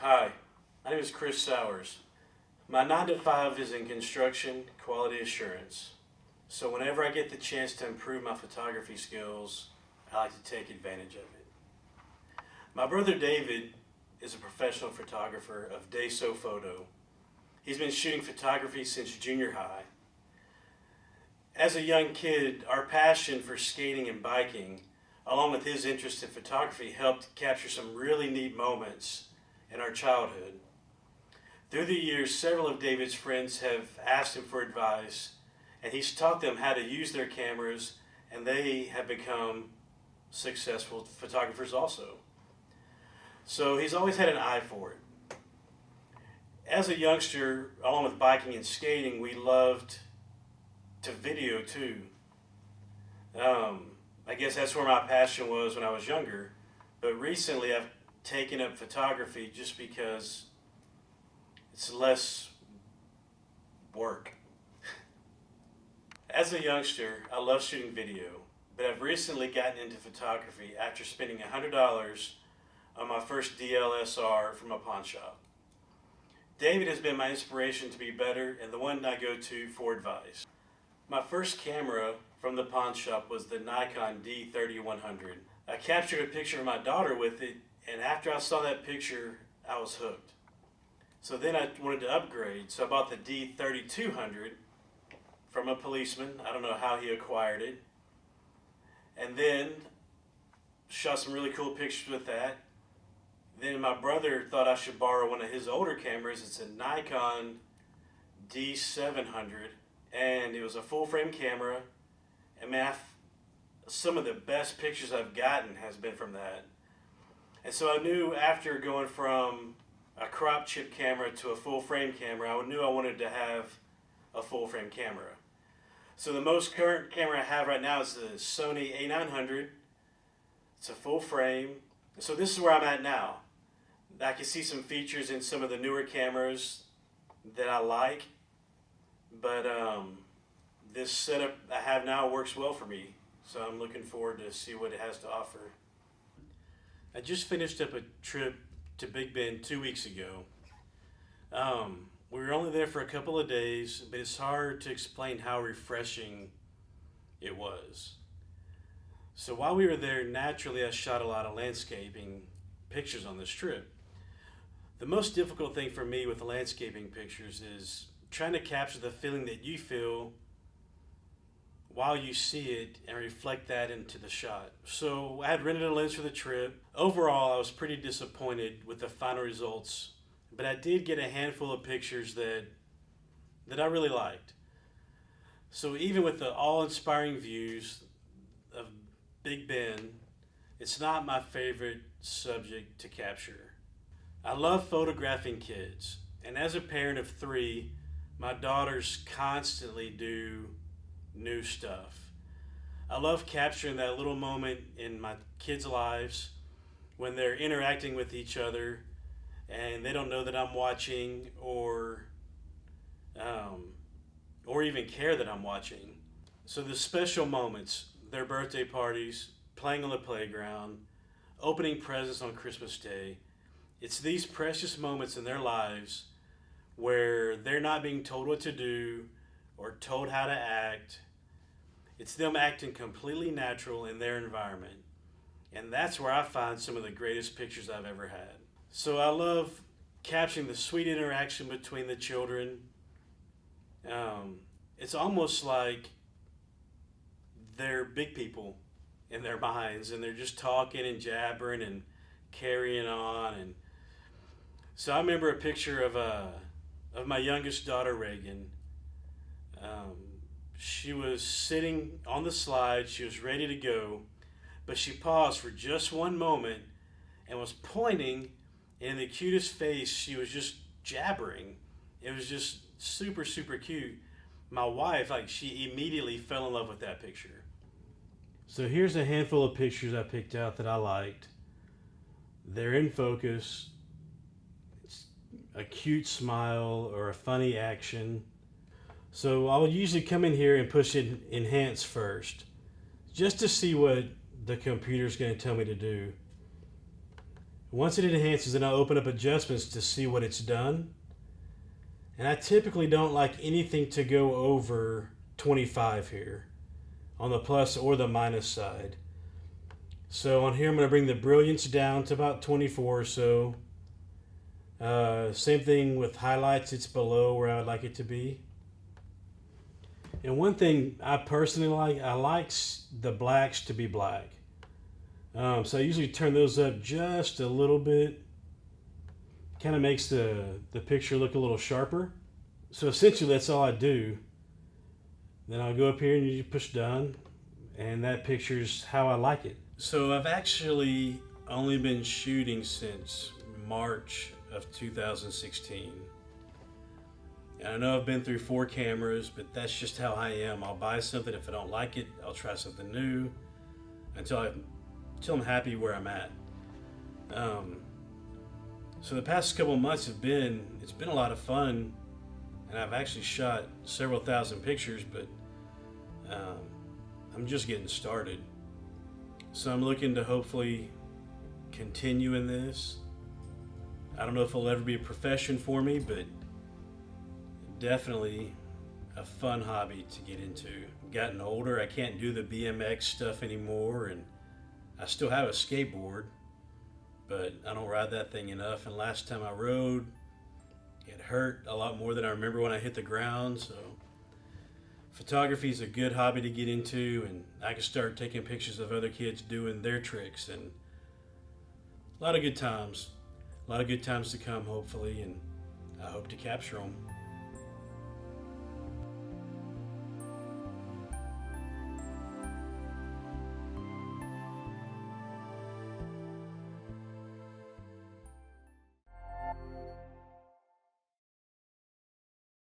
Hi, my name is Chris Sowers. My 9 to 5 is in construction quality assurance. So whenever I get the chance to improve my photography skills, I like to take advantage of it. My brother David is a professional photographer of Dayso Photo. He's been shooting photography since junior high. As a young kid, our passion for skating and biking, along with his interest in photography, helped capture some really neat moments in our childhood. Through the years, several of David's friends have asked him for advice, and he's taught them how to use their cameras, and they have become successful photographers also. So he's always had an eye for it. As a youngster, along with biking and skating, we loved to video too. I guess that's where my passion was when I was younger, but recently I've taken up photography just because it's less work. As a youngster, I love shooting video, but I've recently gotten into photography after spending $100 on my first DLSR from a pawn shop. David has been my inspiration to be better and the one I go to for advice. My first camera from the pawn shop was the Nikon D3100. I captured a picture of my daughter with it, and after I saw that picture, I was hooked. So then I wanted to upgrade, so I bought the D3200 from a policeman. I don't know how he acquired it. And then shot some really cool pictures with that. Then my brother thought I should borrow one of his older cameras. It's a Nikon D700, and it was a full frame camera. And man, some of the best pictures I've gotten has been from that. And so I knew after going from a crop chip camera to a full frame camera, I knew I wanted to have a full frame camera. So the most current camera I have right now is the Sony A900. It's a full frame. So this is where I'm at now. I can see some features in some of the newer cameras that I like, but this setup I have now works well for me. So I'm looking forward to see what it has to offer. I just finished up a trip to Big Bend 2 weeks ago. We were only there for a couple of days, but it's hard to explain how refreshing it was. So while we were there, naturally I shot a lot of landscaping pictures on this trip. The most difficult thing for me with the landscaping pictures is trying to capture the feeling that you feel while you see it and reflect that into the shot. So I had rented a lens for the trip. Overall, I was pretty disappointed with the final results, but I did get a handful of pictures that I really liked. So even with the awe-inspiring views of Big Bend, it's not my favorite subject to capture. I love photographing kids, and as a parent of 3, my daughters constantly do new stuff. I love capturing that little moment in my kids' lives when they're interacting with each other and they don't know that I'm watching or even care that I'm watching. So the special moments, their birthday parties, playing on the playground, opening presents on Christmas Day, it's these precious moments in their lives where they're not being told what to do or told how to act. It's them acting completely natural in their environment. And that's where I find some of the greatest pictures I've ever had. So I love capturing the sweet interaction between the children. It's almost like they're big people in their minds and they're just talking and jabbering and carrying on. And so I remember a picture of my youngest daughter, Reagan. She was sitting on the slide, she was ready to go, but she paused for just one moment and was pointing, and in the cutest face, she was just jabbering. It was just super, super cute. My wife, she immediately fell in love with that picture. So here's a handful of pictures I picked out that I liked. They're in focus. It's a cute smile or a funny action. So I'll usually come in here and push it enhance first, just to see what the computer's going to tell me to do. Once it enhances, then I'll open up adjustments to see what it's done. And I typically don't like anything to go over 25 here on the plus or the minus side. So on here, I'm going to bring the brilliance down to about 24 or so. Same thing with highlights, it's below where I would like it to be. And one thing I personally like, I like the blacks to be black. So I usually turn those up just a little bit. Kind of makes the picture look a little sharper. So essentially that's all I do. Then I'll go up here and you push done, and that picture's how I like it. So I've actually only been shooting since March of 2016. And I know I've been through 4 cameras, but that's just how I am. I'll buy something, if I don't like it, I'll try something new until I'm happy where I'm at. So the past couple months it's been a lot of fun, and I've actually shot several thousand pictures, but I'm just getting started. So I'm looking to hopefully continue in this. I don't know if it'll ever be a profession for me, but definitely a fun hobby to get into. I've gotten older, I can't do the BMX stuff anymore, and I still have a skateboard, but I don't ride that thing enough. And last time I rode, it hurt a lot more than I remember when I hit the ground. So photography is a good hobby to get into, and I can start taking pictures of other kids doing their tricks, and a lot of good times to come, hopefully, and I hope to capture them.